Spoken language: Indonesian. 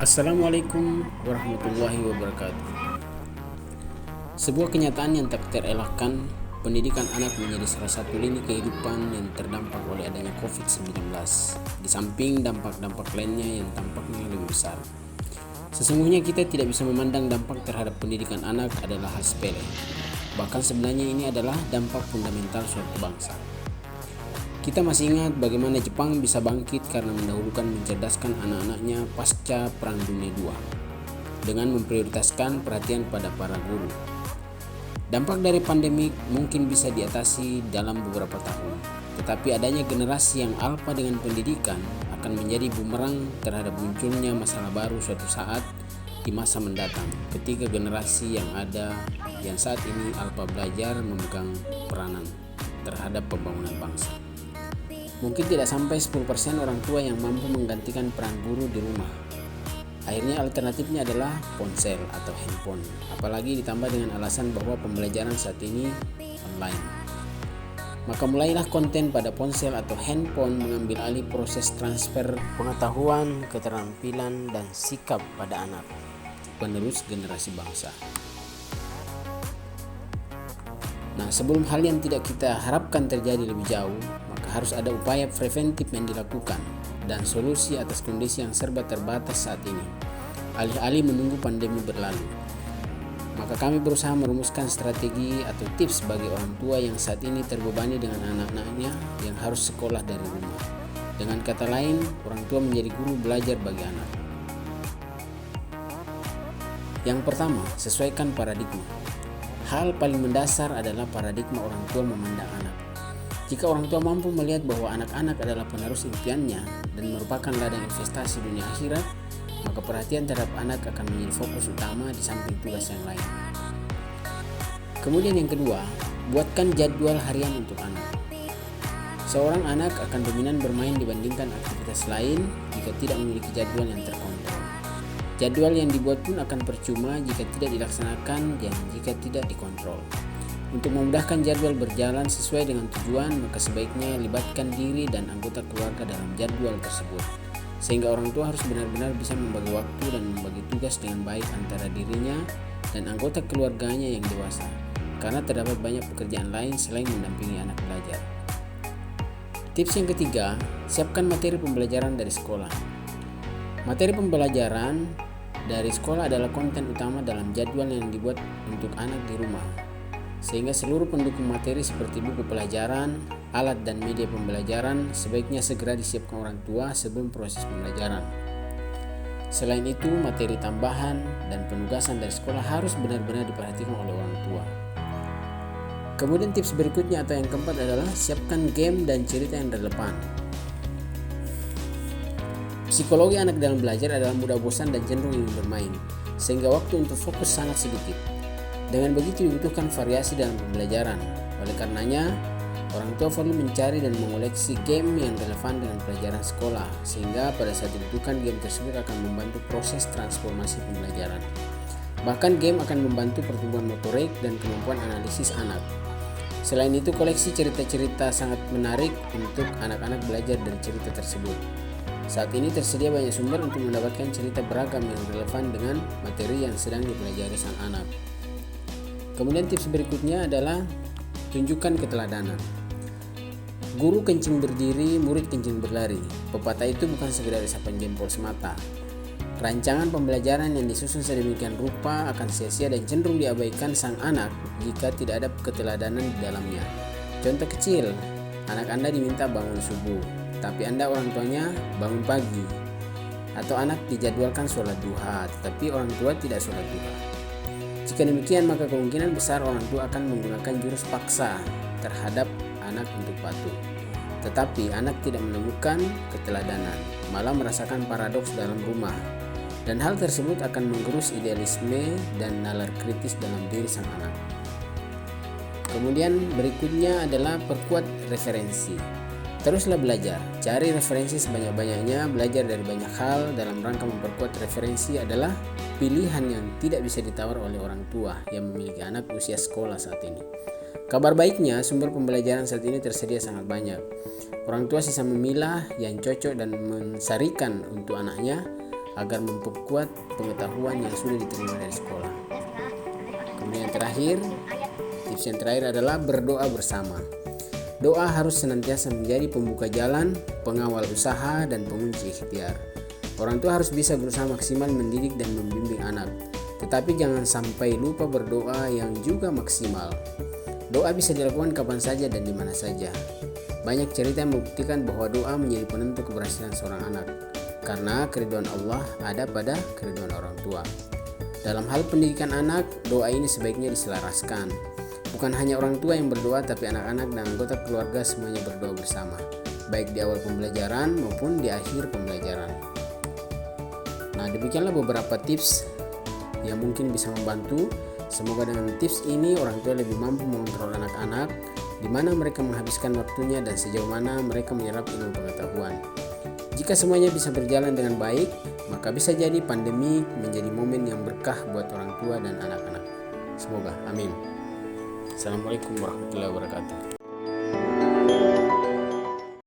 Assalamualaikum warahmatullahi wabarakatuh. Sebuah kenyataan yang tak terelakkan, pendidikan anak menjadi salah satu lini kehidupan yang terdampak oleh adanya COVID-19, di samping dampak-dampak lainnya yang tampaknya lebih besar. Sesungguhnya kita tidak bisa memandang dampak terhadap pendidikan anak adalah hal sepele. Bahkan sebenarnya ini adalah dampak fundamental suatu bangsa. Kita masih ingat bagaimana Jepang bisa bangkit karena mendahulukan mencerdaskan anak-anaknya pasca Perang Dunia II dengan memprioritaskan perhatian pada para guru. Dampak dari pandemi mungkin bisa diatasi dalam beberapa tahun, tetapi adanya generasi yang alpa dengan pendidikan akan menjadi bumerang terhadap munculnya masalah baru suatu saat di masa mendatang, ketika generasi yang saat ini alpa belajar memegang peranan terhadap pembangunan bangsa. Mungkin tidak sampai 10% orang tua yang mampu menggantikan peran guru di rumah. Akhirnya alternatifnya adalah ponsel atau handphone, apalagi ditambah dengan alasan bahwa pembelajaran saat ini online. Maka mulailah konten pada ponsel atau handphone mengambil alih proses transfer pengetahuan, keterampilan, dan sikap pada anak, penerus generasi bangsa. Nah, sebelum hal yang tidak kita harapkan terjadi lebih jauh, maka harus ada upaya preventif yang dilakukan dan solusi atas kondisi yang serba terbatas saat ini, alih-alih menunggu pandemi berlalu. Maka kami berusaha merumuskan strategi atau tips bagi orang tua yang saat ini terbebani dengan anak-anaknya yang harus sekolah dari rumah. Dengan kata lain, orang tua menjadi guru belajar bagi anak. Yang pertama, sesuaikan paradigma. Hal paling mendasar adalah paradigma orang tua memandang anak. Jika orang tua mampu melihat bahwa anak-anak adalah penerus impiannya dan merupakan ladang investasi dunia akhirat, maka perhatian terhadap anak akan menjadi fokus utama di samping tugas yang lain. Kemudian yang kedua, buatkan jadwal harian untuk anak. Seorang anak akan dominan bermain dibandingkan aktivitas lain jika tidak memiliki jadwal yang terkontrol. Jadwal yang dibuat pun akan percuma jika tidak dilaksanakan dan jika tidak dikontrol. Untuk memudahkan jadwal berjalan sesuai dengan tujuan, maka sebaiknya libatkan diri dan anggota keluarga dalam jadwal tersebut, sehingga orang tua harus benar-benar bisa membagi waktu dan membagi tugas dengan baik antara dirinya dan anggota keluarganya yang dewasa, karena terdapat banyak pekerjaan lain selain mendampingi anak belajar. Tips yang ketiga, siapkan materi pembelajaran dari sekolah. Materi pembelajaran dari sekolah adalah konten utama dalam jadwal yang dibuat untuk anak di rumah, sehingga seluruh pendukung materi seperti buku pelajaran, alat dan media pembelajaran sebaiknya segera disiapkan orang tua sebelum proses pembelajaran. Selain itu, materi tambahan dan penugasan dari sekolah harus benar-benar diperhatikan oleh orang tua. Kemudian tips berikutnya atau yang keempat adalah siapkan game dan cerita yang relevan. Psikologi anak dalam belajar adalah mudah bosan dan cenderung ingin bermain, sehingga waktu untuk fokus sangat sedikit. Dengan begitu dibutuhkan variasi dalam pembelajaran. Oleh karenanya, orang tua perlu mencari dan mengoleksi game yang relevan dengan pelajaran sekolah, sehingga pada saat dibutuhkan game tersebut akan membantu proses transformasi pembelajaran. Bahkan game akan membantu pertumbuhan motorik dan kemampuan analisis anak. Selain itu, koleksi cerita-cerita sangat menarik untuk anak-anak belajar dari cerita tersebut. Saat ini tersedia banyak sumber untuk mendapatkan cerita beragam yang relevan dengan materi yang sedang dipelajari sang anak. Kemudian tips berikutnya adalah tunjukkan keteladanan. Guru kencing berdiri, murid kencing berlari. Pepatah itu bukan sekedar isapan jempol semata. Rancangan pembelajaran yang disusun sedemikian rupa akan sia-sia dan cenderung diabaikan sang anak jika tidak ada keteladanan di dalamnya. Contoh kecil, anak Anda diminta bangun subuh, tapi Anda orang tuanya bangun pagi. Atau anak dijadwalkan sholat duha, tetapi orang tua tidak sholat duha. Jika demikian, maka kemungkinan besar orang tua akan menggunakan jurus paksa terhadap anak untuk patuh. Tetapi anak tidak menemukan keteladanan, malah merasakan paradoks dalam rumah. Dan hal tersebut akan menggerus idealisme dan nalar kritis dalam diri sang anak. Kemudian berikutnya adalah perkuat referensi. Teruslah belajar, cari referensi sebanyak-banyaknya, belajar dari banyak hal dalam rangka memperkuat referensi adalah pilihan yang tidak bisa ditawar oleh orang tua yang memiliki anak usia sekolah saat ini. Kabar baiknya, sumber pembelajaran saat ini tersedia sangat banyak. Orang tua sisa memilah yang cocok dan mensarikan untuk anaknya agar memperkuat pengetahuan yang sudah diterima dari sekolah. Kemudian tips yang terakhir adalah berdoa bersama. Doa harus senantiasa menjadi pembuka jalan, pengawal usaha, dan pengunci ikhtiar. Orang tua harus bisa berusaha maksimal mendidik dan membimbing anak, tetapi jangan sampai lupa berdoa yang juga maksimal. Doa bisa dilakukan kapan saja dan di mana saja. Banyak cerita yang membuktikan bahwa doa menjadi penentu keberhasilan seorang anak, karena keridhaan Allah ada pada keridhaan orang tua. Dalam hal pendidikan anak, doa ini sebaiknya diselaraskan. Bukan hanya orang tua yang berdoa, tapi anak-anak dan anggota keluarga semuanya berdoa bersama, baik di awal pembelajaran maupun di akhir pembelajaran. Nah, demikianlah beberapa tips yang mungkin bisa membantu. Semoga dengan tips ini orang tua lebih mampu mengontrol anak-anak, di mana mereka menghabiskan waktunya dan sejauh mana mereka menyerap ilmu pengetahuan. Jika semuanya bisa berjalan dengan baik, maka bisa jadi pandemi menjadi momen yang berkah buat orang tua dan anak-anak. Semoga, amin. Assalamualaikum warahmatullahi wabarakatuh.